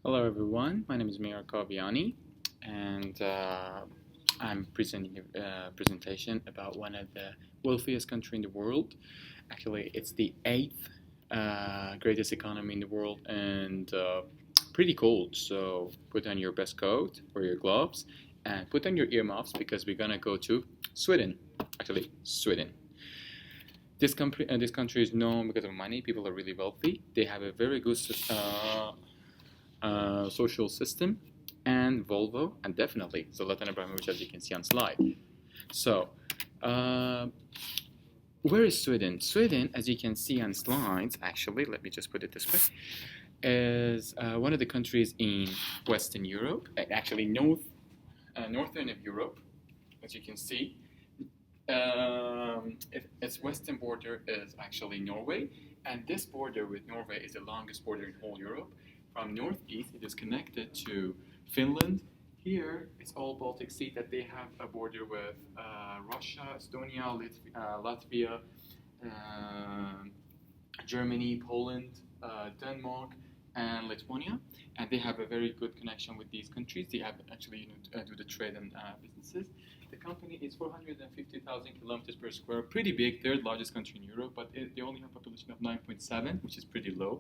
Hello everyone, my name is Mir Kaviani and I'm presenting a presentation about one of the wealthiest countries in the world. Actually, it's the 8th greatest economy in the world and pretty cold. So put on your best coat or your gloves and put on your earmuffs because we're gonna go to Sweden. Actually, Sweden. This country is known because of money. People are really wealthy. They have a very good social system, and Volvo, and definitely Zlatan Ibrahimovic, as you can see on slide. So, where is Sweden? Sweden, as you can see on slides, actually, let me just put it this way, is one of the countries in Western Europe, actually northern of Europe, as you can see. Its western border is actually Norway, and this border with Norway is the longest border in whole Europe. From northeast, it is connected to Finland. Here, it's all Baltic Sea that they have a border with Russia, Estonia, Latvia, Germany, Poland, Denmark, and Lithuania. And they have a very good connection with these countries. They have actually do the trade and businesses. The company is 450,000 kilometers per square, pretty big, third largest country in Europe, but they only have a population of 9.7, which is pretty low.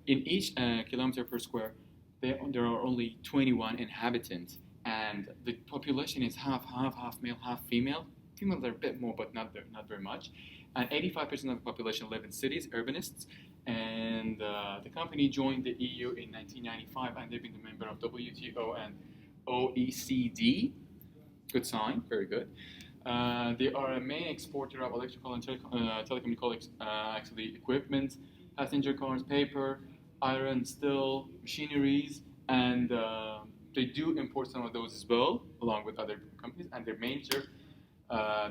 In each kilometer per square, there are only 21 inhabitants, and the population is half male, half female. Females are a bit more, but not very much. And 85% of the population live in cities, urbanists. And the company joined the EU in 1995, and they've been a member of WTO and OECD. Good sign, very good. They are a main exporter of electrical and telecommunications equipment, passenger cars, paper, iron, steel, machineries, and they do import some of those as well, along with other companies. And their major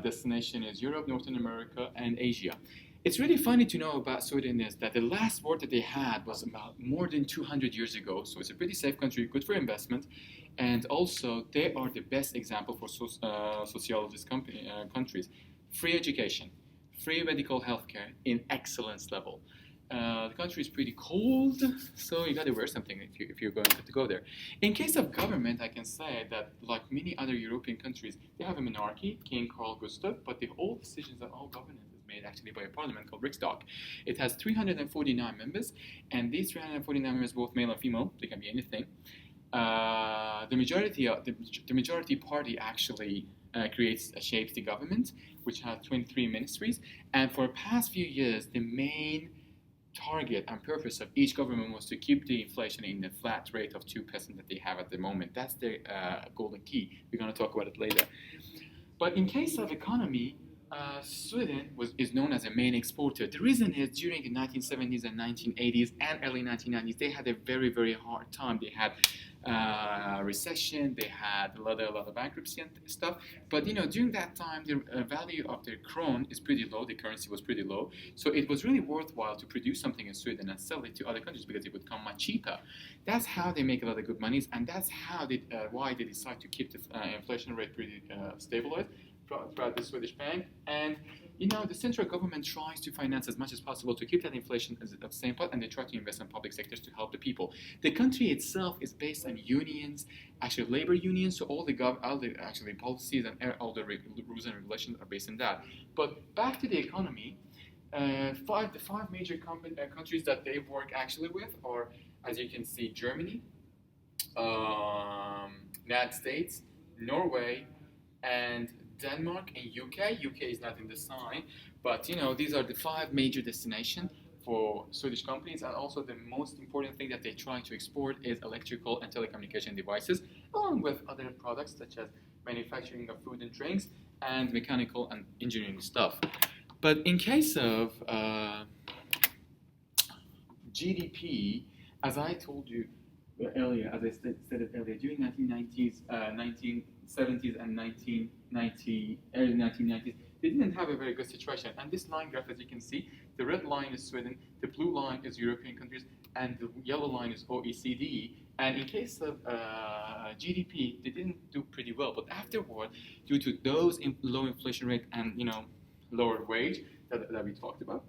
destination is Europe, Northern America, and Asia. It's really funny to know about Sweden is that the last war that they had was about more than 200 years ago. So it's a pretty safe country, good for investment. And also, they are the best example for sociologist countries. Free education, free medical healthcare in excellence level. The country is pretty cold, so you gotta wear something if you're going to go there. In case of government, I can say that like many other European countries, they have a monarchy, King Carl Gustav, but the whole decisions and all governance is made actually by a parliament called Riksdag. It has 349 members, and these 349 members, both male and female, they can be anything. The majority party actually shapes the government, which has 23 ministries, and for the past few years, the main target and purpose of each government was to keep the inflation in the flat rate of 2% that they have at the moment. That's their golden key. We're going to talk about it later. But in case of economy, Sweden is known as a main exporter. The reason is during the 1970s and 1980s and early 1990s, they had a very, very hard time. They had recession, they had a lot of bankruptcy and stuff. But during that time, the value of their krone is pretty low. The currency was pretty low, so it was really worthwhile to produce something in Sweden and sell it to other countries because it would come much cheaper. That's how they make a lot of good monies, and that's how why they decide to keep the inflation rate pretty stabilized throughout the Swedish bank. And the central government tries to finance as much as possible to keep that inflation at the same point, and they try to invest in public sectors to help the people. The country itself is based on unions, actually labor unions, so all the actually policies and all the rules and regulations are based on that. But back to the economy, the five major countries that they work actually with are, as you can see, Germany, United States, Norway, and Denmark and UK. UK is not in the sign, but these are the 5 major destinations for Swedish companies. And also the most important thing that they try to export is electrical and telecommunication devices, along with other products such as manufacturing of food and drinks and mechanical and engineering stuff. But in case of GDP, as I told you earlier, as I said earlier, during 1970s and early 1990s, they didn't have a very good situation. And this line graph, as you can see, the red line is Sweden, the blue line is European countries, and the yellow line is OECD. And in case of GDP, they didn't do pretty well. But afterward, due to those low inflation rate and lower wage that we talked about,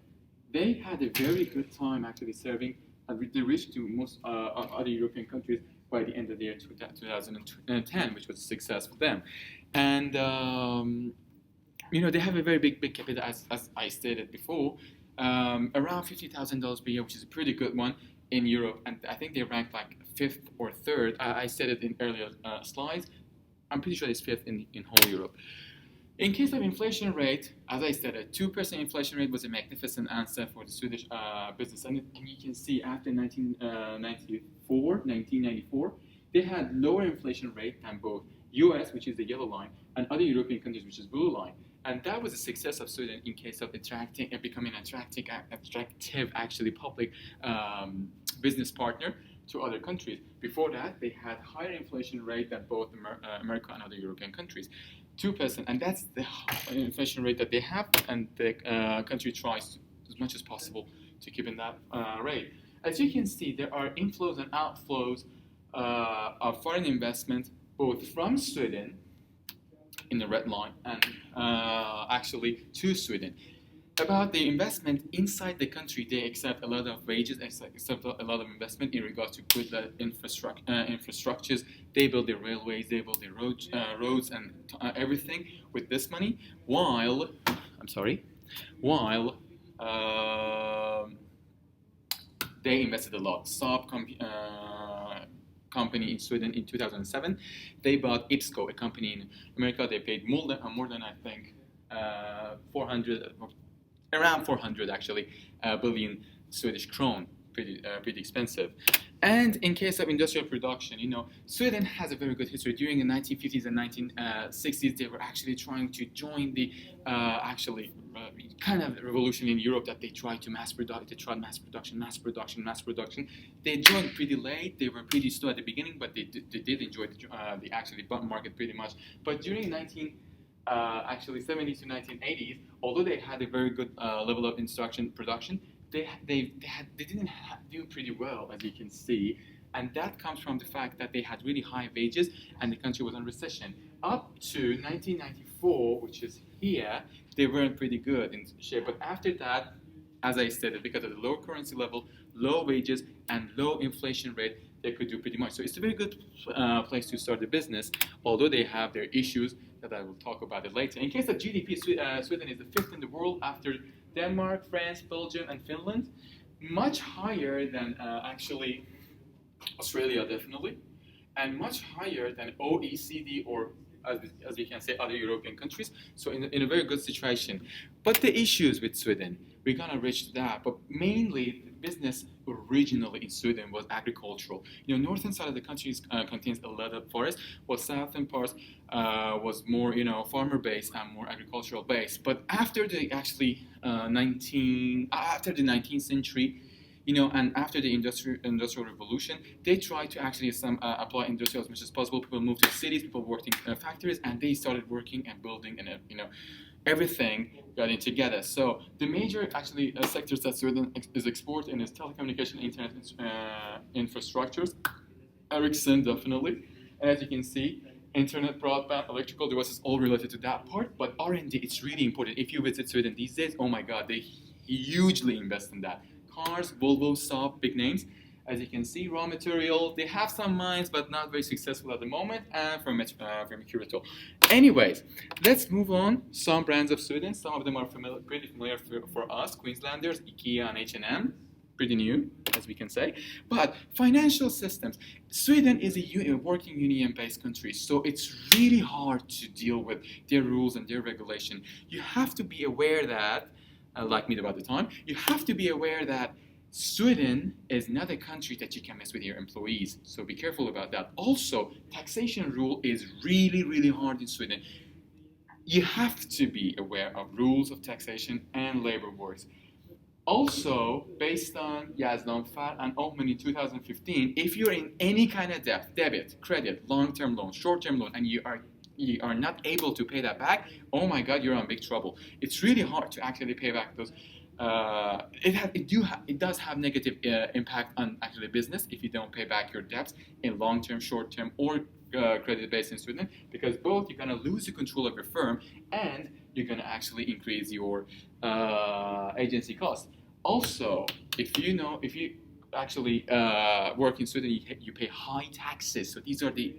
they had a very good time actually serving they reached to most other European countries by the end of the year 2010, which was a success for them. And they have a very big capital, as I stated before, around $50,000 per year, which is a pretty good one in Europe. And I think they ranked like 5th or 3rd. I said it in earlier slides. I'm pretty sure it's 5th in whole Europe. In case of inflation rate, as I said, a 2% inflation rate was a magnificent answer for the Swedish business. And you can see after 1994, they had lower inflation rate than both US, which is the yellow line, and other European countries, which is blue line. And that was a success of Sweden in case of attracting and becoming attractive actually public business partner to other countries. Before that, they had higher inflation rate than both America and other European countries. 2%, and that's the inflation rate that they have, and the country tries as much as possible to keep in that rate. As you can see, there are inflows and outflows of foreign investment, both from Sweden, in the red line, and actually to Sweden. About the investment inside the country, they accept a lot of wages, accept a lot of investment in regards to good infrastructures. They build the railways, they build the roads and everything with this money, while they invested a lot. Saab company in Sweden in 2007, they bought IPSCO, a company in America. They paid more than I think 400 actually billion Swedish krone, pretty expensive. And in case of industrial production, Sweden has a very good history. During the 1950s and 1960s, they were actually trying to join the kind of revolution in Europe that they tried to mass production. They joined pretty late. They were pretty slow at the beginning, but they did enjoy the actually market pretty much. But during 70s to 1980s, although they had a very good level of production, they didn't do pretty well, as you can see, and that comes from the fact that they had really high wages and the country was in recession. Up to 1994, which is here, they weren't pretty good in shape. But after that, as I said, because of the low currency level, low wages, and low inflation rate, they could do pretty much. So it's a very good place to start a business, although they have their issues that I will talk about it later. In case of GDP, Sweden is the 5th in the world after Denmark, France, Belgium, and Finland. Much higher than actually Australia, definitely, and much higher than OECD or, as we can say, other European countries. So in a very good situation. But the issues with Sweden, we're gonna reach that. But mainly, business originally in Sweden was agricultural. Northern side of the country contains a lot of forest, while southern parts was more, farmer based and more agricultural based. But after the 19th century, and after the industrial revolution, they tried to actually apply industry as much as possible. People moved to cities, people worked in factories, and they started working and building, and everything got in together. So the major sectors that Sweden is exporting is telecommunication, internet, infrastructures. Ericsson, definitely. And as you can see, internet, broadband, electrical devices, all related to that part. But R&D, it's really important. If you visit Sweden these days, oh my God, they hugely invest in that. Cars, Volvo, Saab, big names. As you can see, raw material, they have some mines, but not very successful at the moment, and from Mercurial. Anyways, let's move on. Some brands of Sweden, some of them are pretty familiar for us, Queenslanders, IKEA and H&M, pretty new, as we can say. But financial systems, Sweden is a working union-based country, so it's really hard to deal with their rules and their regulation. You have to be aware that, like me about the time, you have to be aware that Sweden is not a country that you can mess with your employees, so be careful about that. Also, taxation rule is really hard in Sweden. You have to be aware of rules of taxation and labor wars. Also, based on Yazdanfar and Oldman in 2015, if you're in any kind of debt, debit, credit, long-term loan, short-term loan, and you are not able to pay that back, oh my God, you're in big trouble. It's really hard to actually pay back those. It does have negative impact on actually business if you don't pay back your debts in long-term, short-term, or credit-based in Sweden, because both you're gonna lose the control of your firm and you're gonna actually increase your agency costs. Also, if you actually work in Sweden, you pay high taxes. So these are the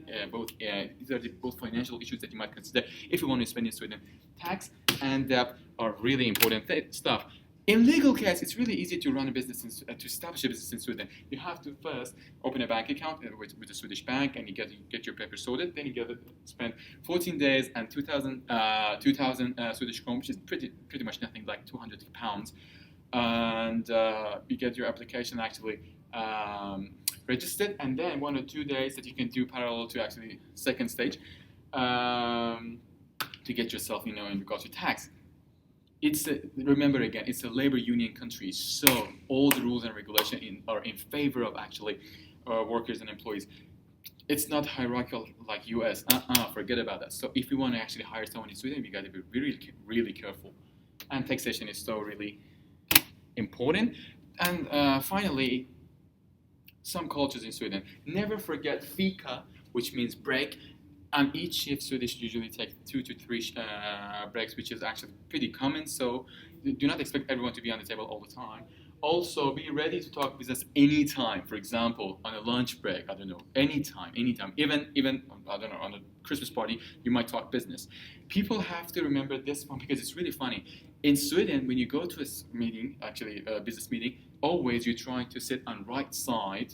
both financial issues that you might consider if you want to spend in Sweden. Tax and debt are really important stuff. In legal case, it's really easy to run a business, to establish a business in Sweden. You have to first open a bank account with a Swedish bank, and you get your papers sorted. Then you get to spend 14 days and 2,000 Swedish kronor, which is pretty much nothing, like 200 pounds. And you get your application actually registered, and then 1 or 2 days that you can do parallel to actually second stage to get yourself, in regards to tax. Remember again, it's a labor union country, so all the rules and regulations are in favor of actually workers and employees. It's not hierarchical like US. Forget about that. So if you want to actually hire someone in Sweden, you got to be really, really careful. And taxation is so really important. And finally, some cultures in Sweden. Never forget fika, which means break. And each shift, Swedish usually take 2 to 3 breaks, which is actually pretty common. So do not expect everyone to be on the table all the time. Also, be ready to talk business anytime. For example, on a lunch break, I don't know, anytime. Even I don't know, on a Christmas party, you might talk business. People have to remember this one because it's really funny. In Sweden, when you go to a meeting, actually a business meeting, always you're trying to sit on right side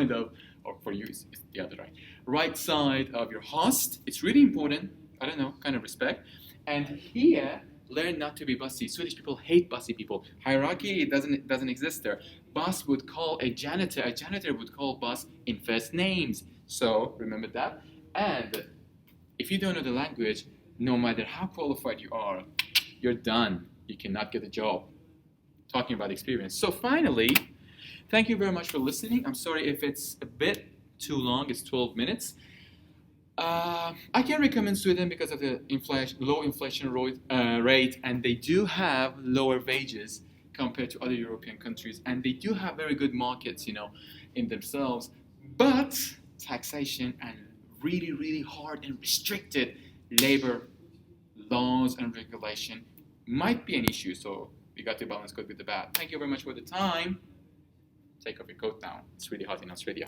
of, or for you, it's the other right side of your host. It's really important. I don't know, kind of respect. And here, learn not to be bossy. Swedish people hate bossy people. Hierarchy doesn't exist there. Boss would call a janitor would call boss in first names. So remember that. And if you don't know the language, no matter how qualified you are, you're done. You cannot get a job. Talking about experience. So finally, thank you very much for listening. I'm sorry if it's a bit too long. It's 12 minutes. I can recommend Sweden because of the low inflation rate, and they do have lower wages compared to other European countries, and they do have very good markets, in themselves. But taxation and really, really hard and restricted labor laws and regulation might be an issue. So we got to balance good with the bad. Thank you very much for the time. Take off your coat now. It's really hot in Australia.